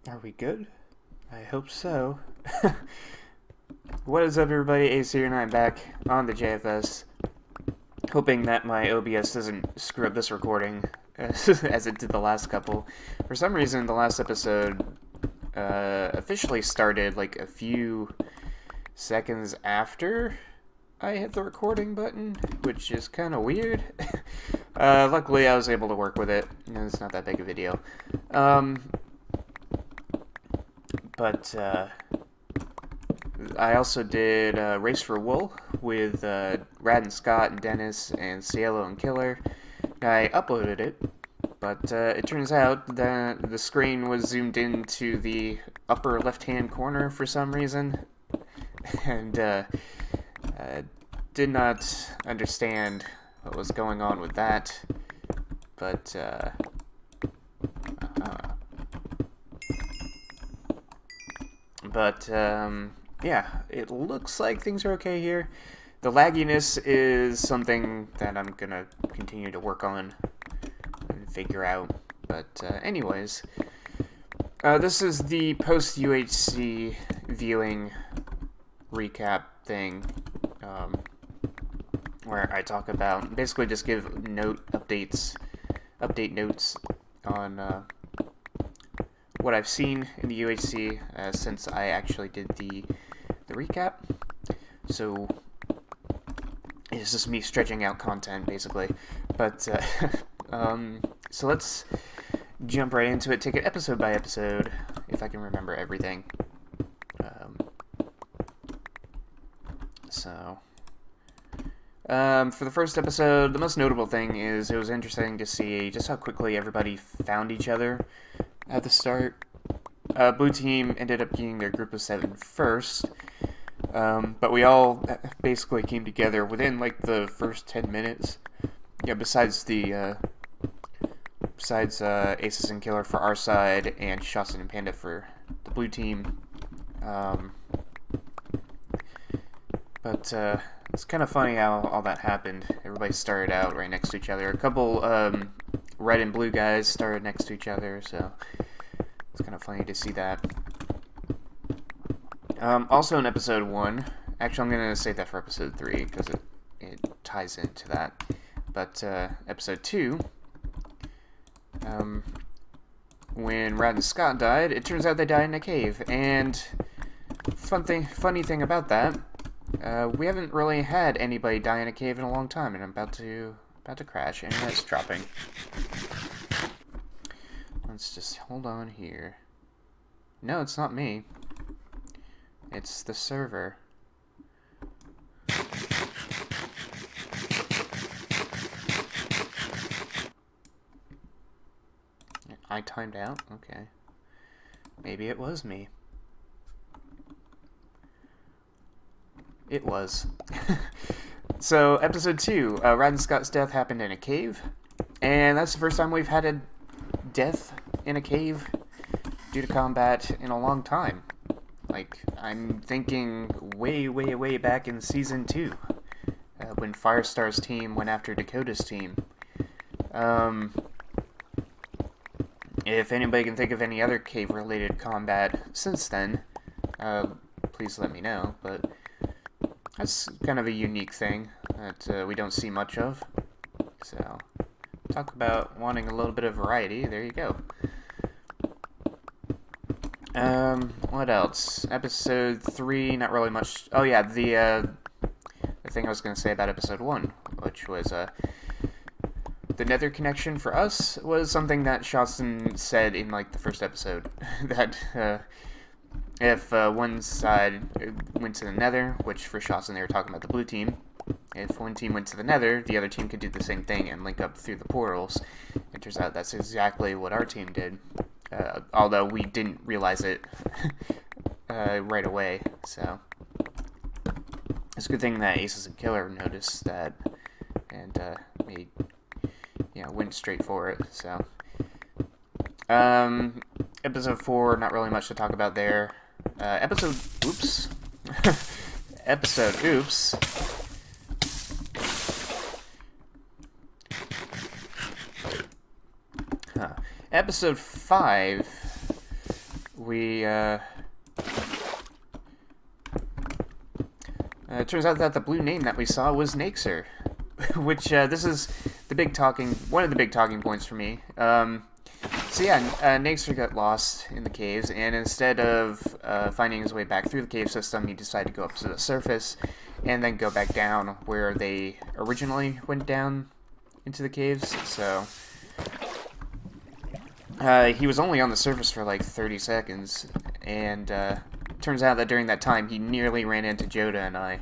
Are we good? I hope so. What is up, everybody? AC here, and I'm back on the JFS, hoping that my OBS doesn't screw up this recording as it did the last couple. For some reason, the last episode officially started like a few seconds after I hit the recording button, which is kind of weird. Luckily, I was able to work with it. It's not that big a video. But I also did Race for Wool with Rad and Scott and Dennis and Cielo and Killer. I uploaded it, but it turns out that the screen was zoomed into the upper left-hand corner for some reason, and did not understand what was going on with that, but yeah, it looks like things are okay here. The lagginess is something that I'm gonna continue to work on and figure out. But anyways, this is the post-UHC viewing recap thing, where I talk about, basically just give update notes on what I've seen in the UHC since I actually did the recap. So it's just me stretching out content, basically. But so let's jump right into it. Take it episode by episode, if I can remember everything. For the first episode, the most notable thing is it was interesting to see just how quickly everybody found each other at the start. Blue team ended up getting their group of 7 first, but we all basically came together within like the first 10 minutes. Yeah, besides Aces and Killer for our side and Shotson and Panda for the blue team. But it's kind of funny how all that happened. Everybody started out right next to each other. A couple red and blue guys started next to each other, so it's kind of funny to see that. Also in episode 1, actually I'm going to save that for episode 3 because it ties into that. But episode 2, when Rad and Scott died, it turns out they died in a cave. And funny thing about that, we haven't really had anybody die in a cave in a long time, and I'm about to crash, and it's dropping. Let's just hold on here. No, it's not me. It's the server. I timed out? Okay. Maybe it was me. It was. So, episode 2, Rad and Scott's death happened in a cave, and that's the first time we've had a death in a cave due to combat in a long time. Like, I'm thinking way back in Season 2, when Firestar's team went after Dakota's team. If anybody can think of any other cave-related combat since then, please let me know, but that's kind of a unique thing that we don't see much of. So, talk about wanting a little bit of variety, there you go. What else? Episode 3, not really much. Oh yeah, the thing I was going to say about episode 1, which was, the nether connection for us was something that Shotson said in, like, the first episode. That, if one side went to the nether, which for Shotson they were talking about the blue team, if one team went to the nether, the other team could do the same thing and link up through the portals. It turns out that's exactly what our team did, although we didn't realize it right away, so it's a good thing that Aces and Killer noticed that and went straight for it. So episode 4, not really much to talk about there. Episode oops. Episode 5 it turns out that the blue name that we saw was Naxer, which this is the one of the big talking points for me. So yeah, Naxer got lost in the caves, and instead of finding his way back through the cave system, he decided to go up to the surface and then go back down where they originally went down into the caves. So he was only on the surface for like 30 seconds, and turns out that during that time he nearly ran into Joda and I.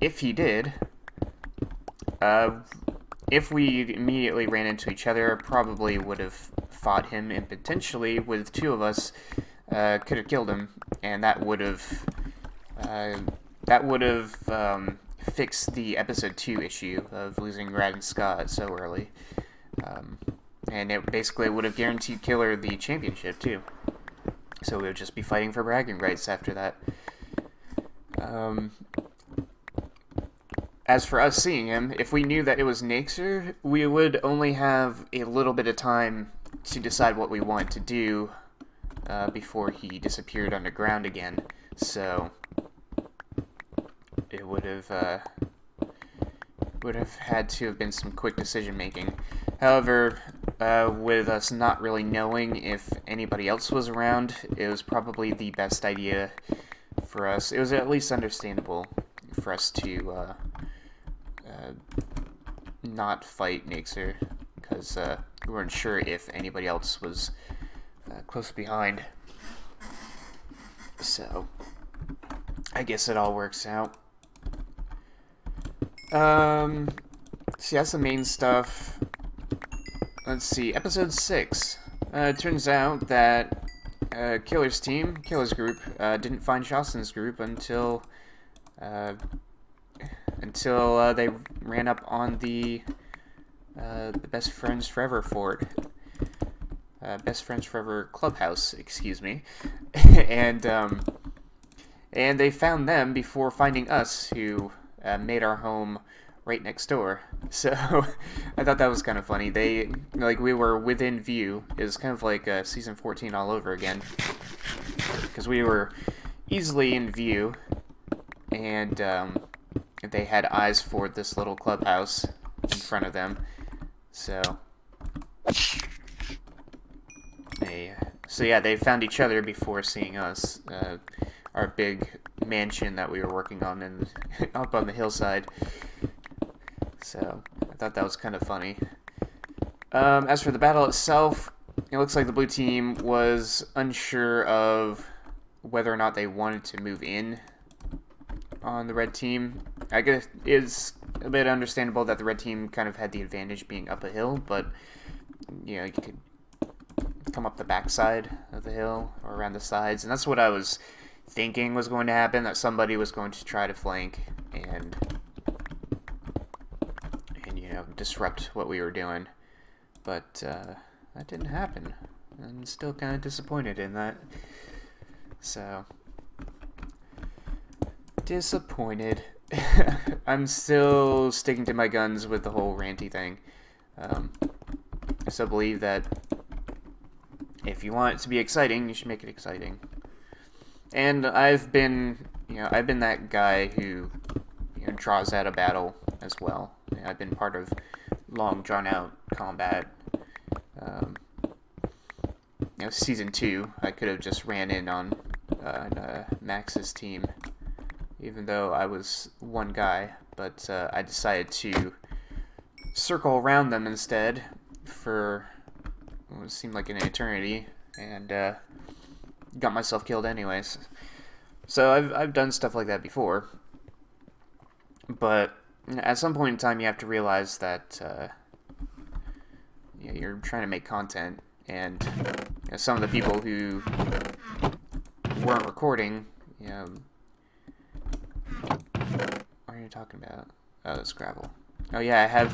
If he did, if we immediately ran into each other, probably would have fought him, and potentially, with two of us, could have killed him, and that would have fixed the episode 2 issue of losing Rad and Scott so early. And it basically would have guaranteed Killer the championship, too. So we would just be fighting for bragging rights after that. As for us seeing him, if we knew that it was Naxer, we would only have a little bit of time to decide what we want to do before he disappeared underground again. So it would have had to have been some quick decision making. However, with us not really knowing if anybody else was around, it was probably the best idea for us. It was at least understandable for us to not fight Naxer, because we weren't sure if anybody else was close behind. So I guess it all works out. So that's the main stuff. Let's see, episode 6. It turns out that Killer's group, didn't find Shawson's group until they ran up on the Best Friends Forever fort. Best Friends Forever clubhouse, excuse me. And they found them before finding us, who made our home right next door. So I thought that was kind of funny. We were within view. It was kind of like season 14 all over again, because we were easily in view, and they had eyes for this little clubhouse in front of them. So yeah, they found each other before seeing us. Our big mansion that we were working on up on the hillside. So I thought that was kind of funny. As for the battle itself, it looks like the blue team was unsure of whether or not they wanted to move in on the red team. I guess it's a bit understandable that the red team kind of had the advantage being up a hill, but you know, you could come up the backside of the hill or around the sides, and that's what I was thinking was going to happen, that somebody was going to try to flank and you know, disrupt what we were doing. But that didn't happen. I'm still kind of disappointed in that. So disappointed. I'm still sticking to my guns with the whole ranty thing. I still believe that if you want it to be exciting, you should make it exciting. And I've been that guy who, you know, draws out a battle as well. You know, I've been part of long, drawn-out combat. You know, season 2, I could have just ran in on Max's team, even though I was one guy. But I decided to circle around them instead for what seemed like an eternity, and got myself killed anyways. So I've done stuff like that before, but at some point in time you have to realize that you know, you're trying to make content, and you know, some of the people who weren't recording, you know, what are you talking about? Oh, it's gravel. Oh yeah, I have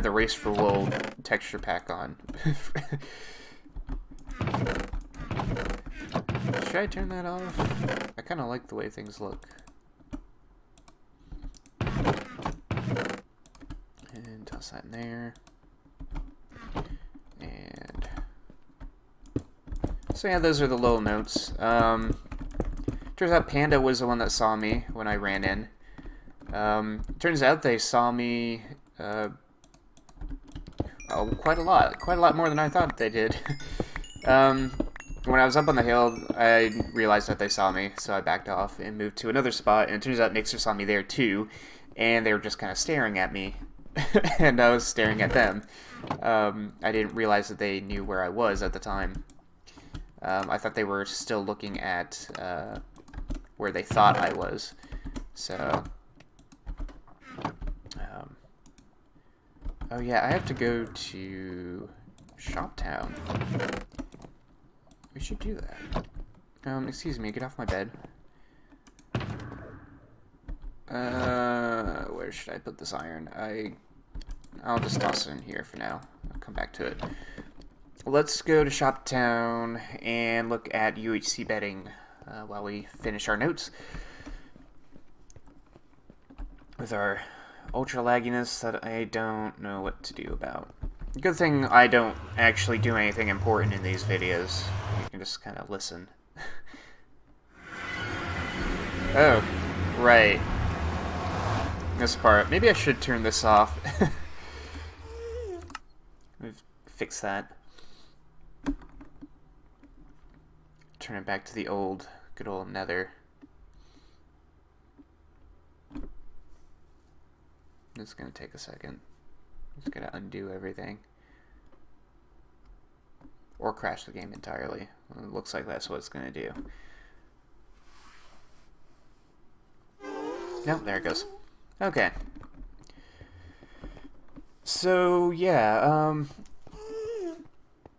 the Race for Wool texture pack on. Should I turn that off? I kind of like the way things look. And toss that in there. And So yeah, those are the little notes. Turns out Panda was the one that saw me when I ran in. Turns out they saw me quite a lot more than I thought they did. When I was up on the hill, I realized that they saw me, so I backed off and moved to another spot, and it turns out Nixer saw me there too, and they were just kind of staring at me, and I was staring at them. I didn't realize that they knew where I was at the time. I thought they were still looking at where they thought I was, so... oh yeah, I have to go to Shoptown. We should do that. Excuse me, get off my bed. Where should I put this iron? I'll just toss it in here for now. I'll come back to it. Let's go to Shoptown and look at UHC betting while we finish our notes. With our ultra lagginess that I don't know what to do about. Good thing I don't actually do anything important in these videos. You can just kind of listen. Oh, right. This part. Maybe I should turn this off. We've fixed that. Turn it back to the good old nether. It's gonna take a second. Just gotta undo everything. Or crash the game entirely. Well, it looks like that's what it's gonna do. Nope, there it goes. Okay. So, yeah,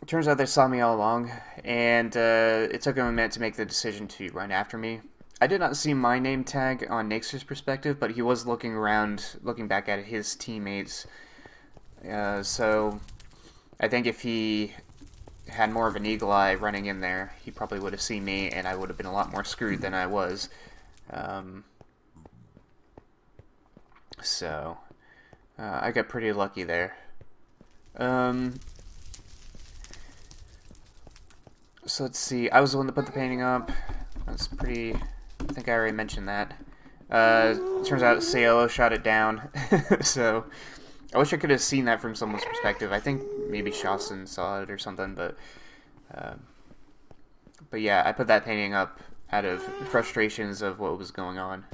it turns out they saw me all along, and it took them a minute to make the decision to run after me. I did not see my name tag on Nixer's perspective, but he was looking around, looking back at his teammates. So I think if he had more of an eagle eye running in there, he probably would have seen me, and I would have been a lot more screwed than I was. So I got pretty lucky there. So let's see. I was the one that put the painting up. That's pretty... I think I already mentioned that. Turns out Cielo shot it down. So, I wish I could have seen that from someone's perspective. I think maybe Shawson saw it or something, but yeah, I put that painting up out of frustrations of what was going on.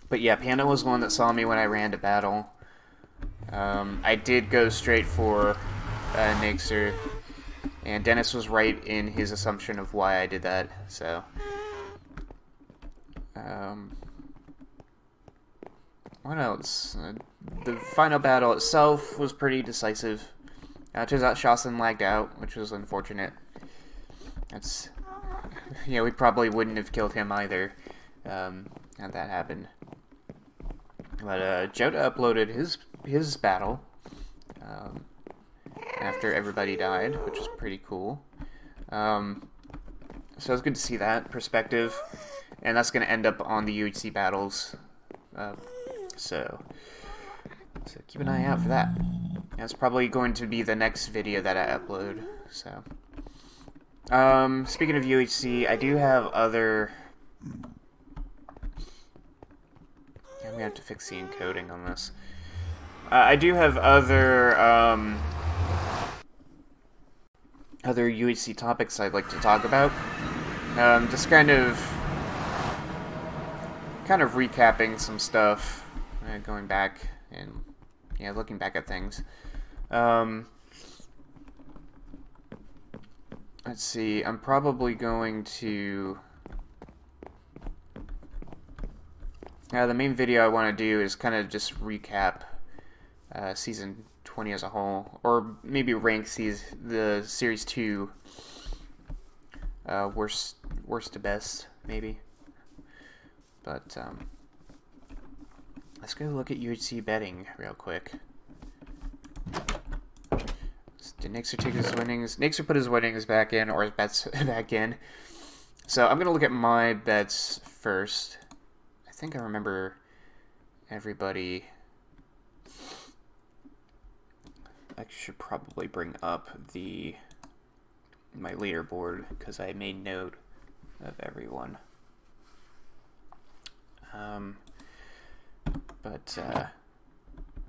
But yeah, Panda was the one that saw me when I ran to battle. I did go straight for Nixer. And Dennis was right in his assumption of why I did that, so... what else? The final battle itself was pretty decisive. Turns out Shawson lagged out, which was unfortunate. That's... yeah, we probably wouldn't have killed him either, had that happened. But, Joda uploaded his battle. After everybody died, which was pretty cool. So it was good to see that perspective, and that's going to end up on the UHC battles. So keep an eye out for that. That's probably going to be the next video that I upload. So, speaking of UHC, I do have other... I'm gonna have to fix the encoding on this. I do have other UHC topics I'd like to talk about. Just kind of recapping some stuff, going back and looking back at things. Let's see. I'm probably going to. The main video I want to do is kind of just recap season 20 as a whole, or maybe rank the series 2 worst to best, maybe. But let's go look at UHC betting real quick. Did Nixer take his winnings? Nixer put his winnings back in, or his bets back in. So I'm gonna look at my bets first. I think I remember everybody. I should probably bring up the my leaderboard because I made note of everyone.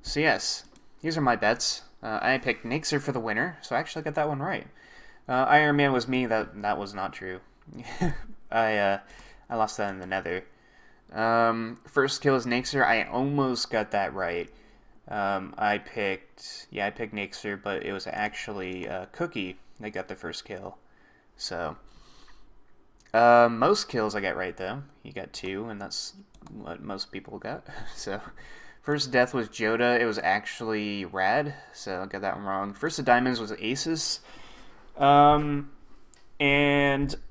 So yes, these are my bets. I picked Nixer for the winner, so I actually got that one right. Iron Man was me. That was not true. I lost that in the Nether. First kill is Nixer. I almost got that right. I picked Nixer, but it was actually Cookie that got the first kill. So most kills I got right though. He got 2, and that's what most people got. So first death was Joda. It was actually Rad, so I got that one wrong. First of diamonds was Aces. And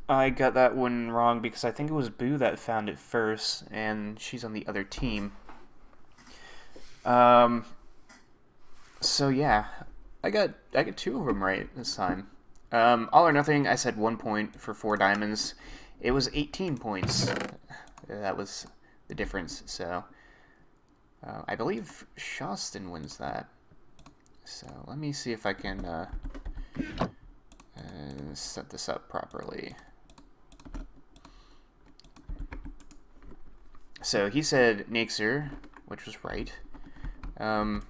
I got that one wrong because I think it was Boo that found it first, and she's on the other team. So yeah, I got 2 of them right this time. All or nothing, I said 1 point for 4 diamonds. It was 18 points. That was the difference. So I believe Shostin wins that. So let me see if I can set this up properly. So he said Nixer, which was right. I'm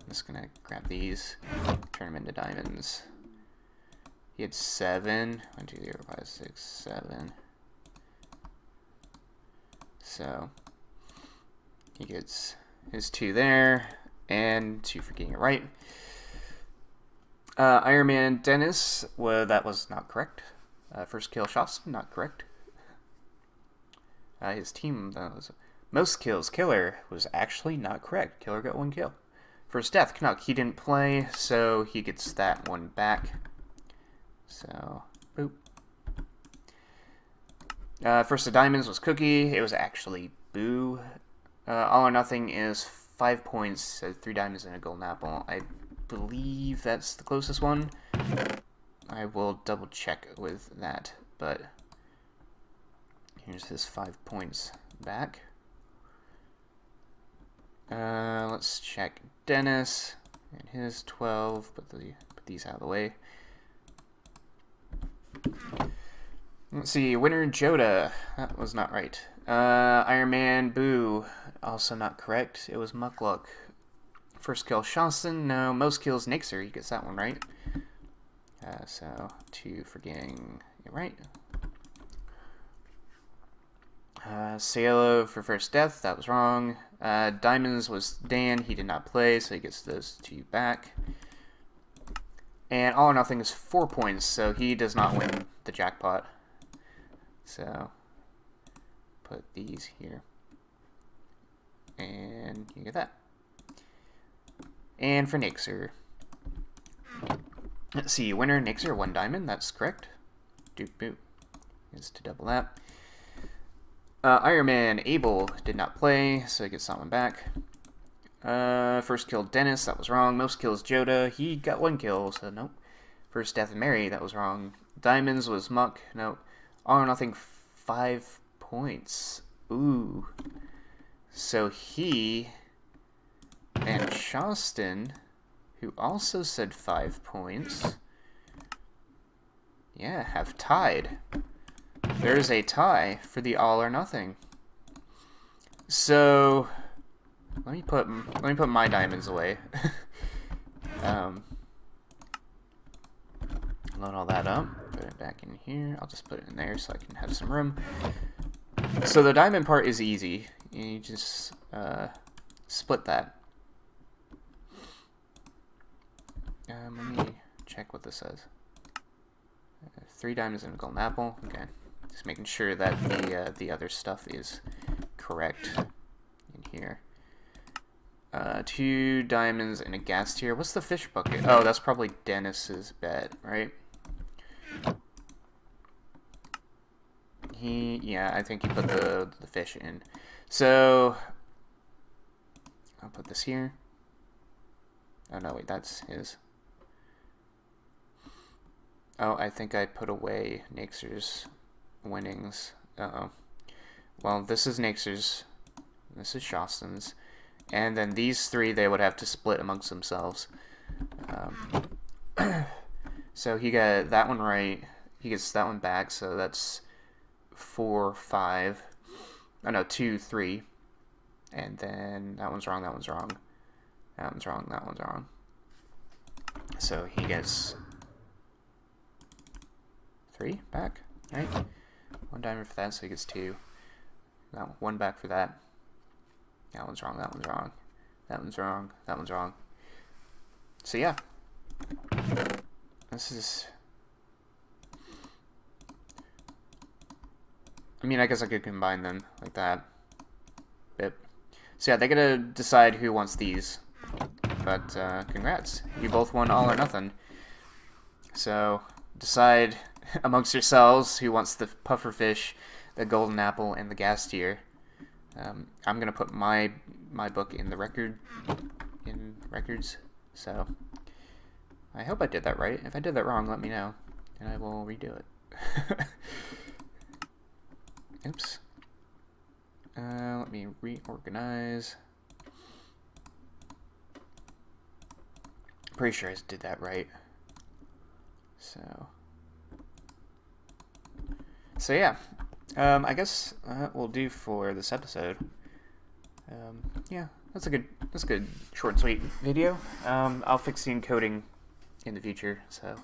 just gonna grab these, turn them into diamonds. He had 7. 1, 2, 3, 4, 5, 6, 7. So he gets his 2 there, and 2 for getting it right. Iron Man Dennis, well, that was not correct. First kill Shostin, not correct. His team, that was most kills. Killer was actually not correct. Killer got 1 kill. First death, Canuck, he didn't play, so he gets that one back. So, boop. First of diamonds was Cookie. It was actually Boo. All or nothing is 5 points, 3 diamonds and a golden apple. I believe that's the closest one. I will double check with that, but here's his 5 points back. Let's check Dennis and his 12. Put these out of the way. Let's see, winner Joda. That was not right. Iron Man Boo, also not correct. It was Muckluck. First kill Shostin. No, most kills Nixer. He gets that one right. So 2 for getting it right. Cielo for first death. That was wrong. Diamonds was Dan. He did not play, so he gets those 2 back. And all or nothing is 4 points, so he does not win the jackpot. So put these here, and you get that. And for Nixer, let's see, winner Nixer 1 diamond. That's correct. Doop boop is to double that. Iron Man Abel did not play, so he gets that one back. First kill Dennis, that was wrong. Most kills Joda, he got 1 kill, so nope. First death Mary, that was wrong. Diamonds was Muck, nope. All or nothing, 5 points. Ooh. So he and Shostin, who also said 5 points, yeah, have tied. There's a tie for the all or nothing. So let me put my diamonds away. Load all that up. Put it back in here. I'll just put it in there so I can have some room. So the diamond part is easy. You just split that. Let me check what this says. 3 diamonds and a golden apple. Okay. Just making sure that the other stuff is correct in here. 2 diamonds and a gas tier. What's the fish bucket? Oh, that's probably Dennis's bet, right? Yeah, I think he put the fish in. So I'll put this here. Oh no, wait, that's his. Oh, I think I put away Nixer's winnings. Uh-oh. Well, this is Nixer's. This is Shostin's. And then these 3, they would have to split amongst themselves. So he got that one right. He gets that one back, so that's 4, 5. Oh no, 2, 3. And then that one's wrong, that one's wrong. That one's wrong, that one's wrong. So he gets 3 back, right? 1 diamond for that, so he gets 2. Now 1 back for that. That one's wrong, that one's wrong. That one's wrong, that one's wrong. So yeah. This is... I mean, I guess I could combine them like that. Yep. So yeah, they gotta decide who wants these. But congrats. You both won all or nothing. So decide amongst yourselves who wants the pufferfish, the golden apple, and the gas tier. I'm gonna put my book in the records. So I hope I did that right. If I did that wrong, let me know, and I will redo it. Oops. Let me reorganize. Pretty sure I did that right. So yeah. I guess we'll do for this episode. Yeah, that's a good short and sweet video. I'll fix the encoding in the future. So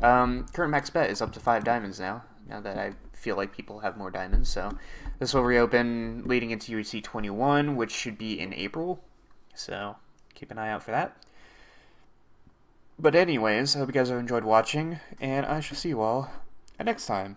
current max bet is up to 5 diamonds now that I feel like people have more diamonds. So this will reopen leading into UHC 21, which should be in April. So keep an eye out for that. But anyways, I hope you guys have enjoyed watching, and I shall see you all next time.